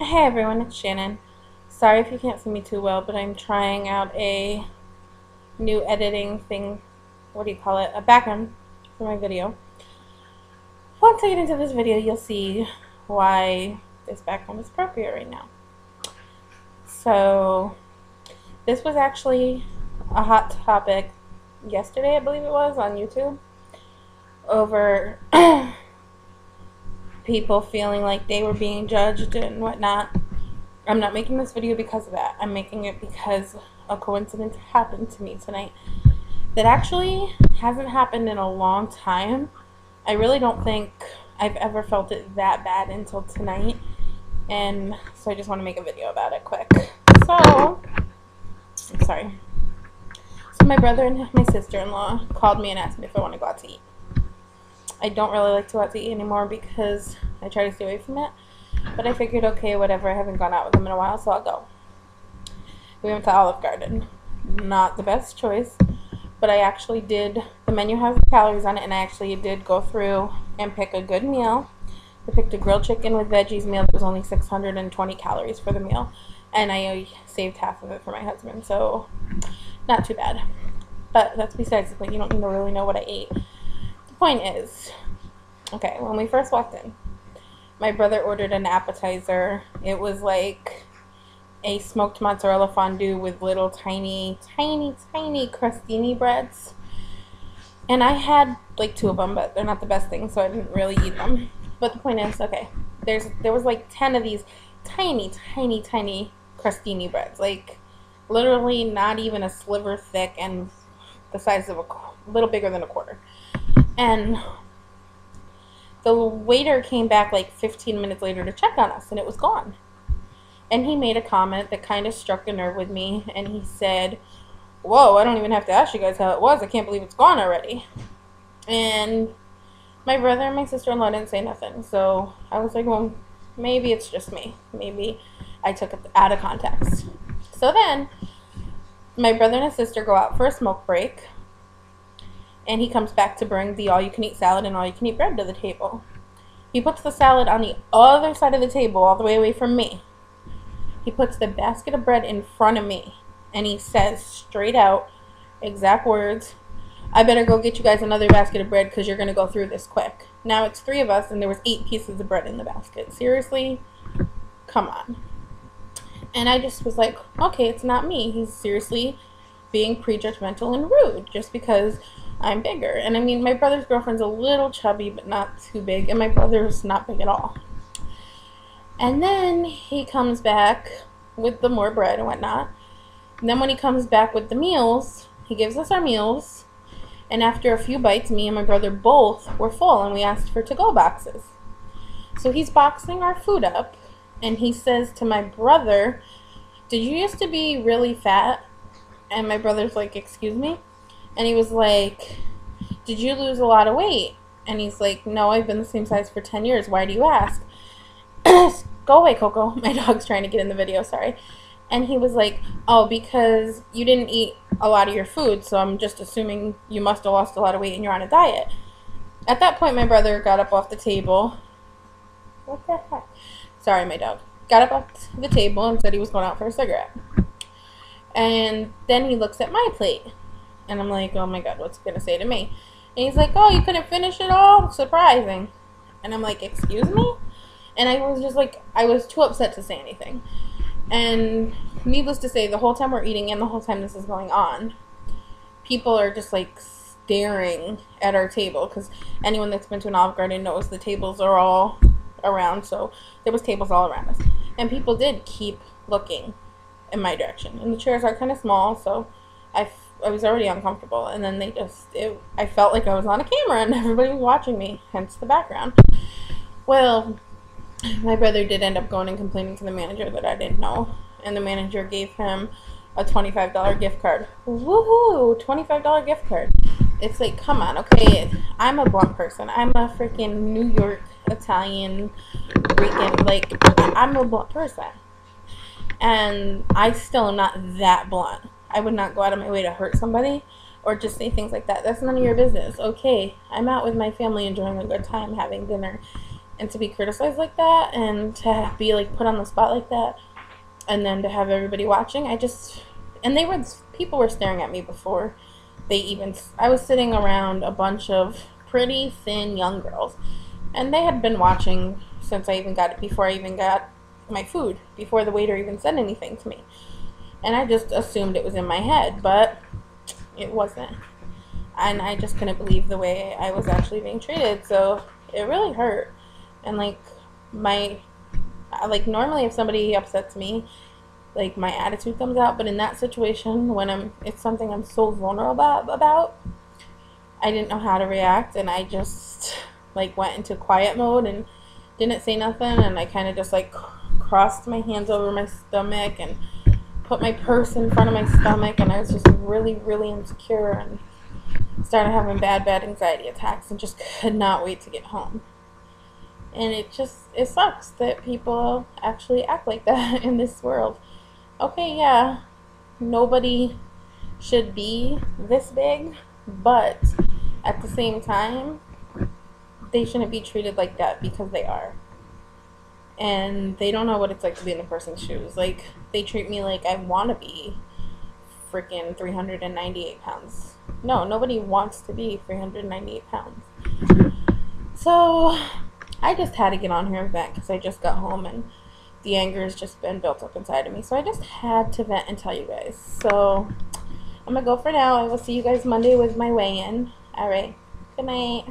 Hey everyone, it's Shannon. Sorry if you can't see me too well, but I'm trying out a new editing thing. What do you call it? A background for my video. Once I get into this video, you'll see why this background is appropriate right now. So, this was actually a hot topic yesterday, I believe it was, on YouTube, over people feeling like they were being judged and whatnot. I'm not making this video because of that. I'm making it because a coincidence happened to me tonight that actually hasn't happened in a long time. I really don't think I've ever felt it that bad until tonight, and so I just want to make a video about it quick. So, I'm sorry. So my brother and my sister-in-law called me and asked me if I want to go out to eat. I don't really like to go out to eat anymore because I try to stay away from it. But I figured, okay, whatever, I haven't gone out with them in a while, so I'll go. We went to Olive Garden. Not the best choice, but I actually did, the menu has calories on it, and I actually did go through and pick a good meal. I picked a grilled chicken with veggies meal that was only 620 calories for the meal, and I saved half of it for my husband, so not too bad. But that's besides the point. You don't need to really know what I ate. The point is, okay, when we first walked in, my brother ordered an appetizer. It was like a smoked mozzarella fondue with little tiny crostini breads. And I had like 2 of them, but they're not the best things, so I didn't really eat them. But the point is, okay, there was like 10 of these tiny crostini breads. Like literally not even a sliver thick and the size of a little bigger than a quarter. And the waiter came back like 15 minutes later to check on us, and it was gone. And he made a comment that kind of struck a nerve with me, and he said, "Whoa, I don't even have to ask you guys how it was. I can't believe it's gone already." And my brother and my sister-in-law didn't say nothing, so I was like, well, maybe it's just me. Maybe I took it out of context. So then, my brother and his sister go out for a smoke break, and he comes back to bring the all-you-can-eat salad and all-you-can-eat bread to the table. He puts the salad on the other side of the table, all the way away from me. He puts the basket of bread in front of me, and he says straight out, exact words, "I better go get you guys another basket of bread because you're going to go through this quick." Now it's 3 of us, and there was 8 pieces of bread in the basket. Seriously? Come on. And I just was like, okay, it's not me. He's seriously being prejudgmental and rude just because I'm bigger. And I mean, my brother's girlfriend's a little chubby, but not too big, and my brother's not big at all. And then he comes back with the more bread and whatnot. And then when he comes back with the meals, he gives us our meals, and after a few bites, me and my brother both were full, and we asked for to-go boxes. So he's boxing our food up, and he says to my brother, "Did you used to be really fat?" And my brother's like, "Excuse me?" And he was like, "Did you lose a lot of weight?" And he's like, "No, I've been the same size for 10 years. Why do you ask?" Go away, Coco. My dog's trying to get in the video, sorry. And he was like, "Oh, because you didn't eat a lot of your food, so I'm just assuming you must have lost a lot of weight and you're on a diet." At that point, my brother got up off the table. What the heck? Sorry, my dog. Got up off the table and said he was going out for a cigarette. And then he looks at my plate. And I'm like, oh my god, what's he going to say to me? And he's like, "Oh, you couldn't finish it all? Surprising." And I'm like, excuse me? And I was just like, I was too upset to say anything. And needless to say, the whole time we're eating and the whole time this is going on, people are just like staring at our table. Because anyone that's been to an Olive Garden knows the tables are all around. So there was tables all around us. And people did keep looking in my direction. And the chairs are kind of small, so I was already uncomfortable, and then I felt like I was on a camera and everybody was watching me, hence the background. Well, my brother did end up going and complaining to the manager that I didn't know, and the manager gave him a $25 gift card. Woohoo! $25 gift card. It's like, come on, okay, I'm a blunt person. I'm a freaking New York Italian, freaking, like, I'm a blunt person. And I still am not that blunt. I would not go out of my way to hurt somebody or just say things like that. That's none of your business. Okay, I'm out with my family enjoying a good time, having dinner, And to be criticized like that, and to be like put on the spot like that, and then to have everybody watching, and people were staring at me before I was sitting around a bunch of pretty thin young girls, and they had been watching since before I even got my food, before the waiter even said anything to me. And I just assumed it was in my head, but it wasn't. And I just couldn't believe the way I was actually being treated, so it really hurt. And normally if somebody upsets me, like, my attitude comes out, but in that situation, when it's something I'm so vulnerable about, I didn't know how to react, and I just, like, went into quiet mode and didn't say nothing, and I kind of just, like, crossed my hands over my stomach and put my purse in front of my stomach, and I was just really, really insecure and started having bad anxiety attacks and just could not wait to get home. And it sucks that people actually act like that in this world. Okay, yeah, nobody should be this big, but at the same time, they shouldn't be treated like that because they are. And they don't know what it's like to be in a person's shoes. Like, they treat me like I want to be freaking 398 pounds. No, nobody wants to be 398 pounds. So, I just had to get on here and vent because I just got home and the anger has just been built up inside of me. So I just had to vent and tell you guys. So I'm going to go for now. I will see you guys Monday with my weigh-in. Alright. Good night.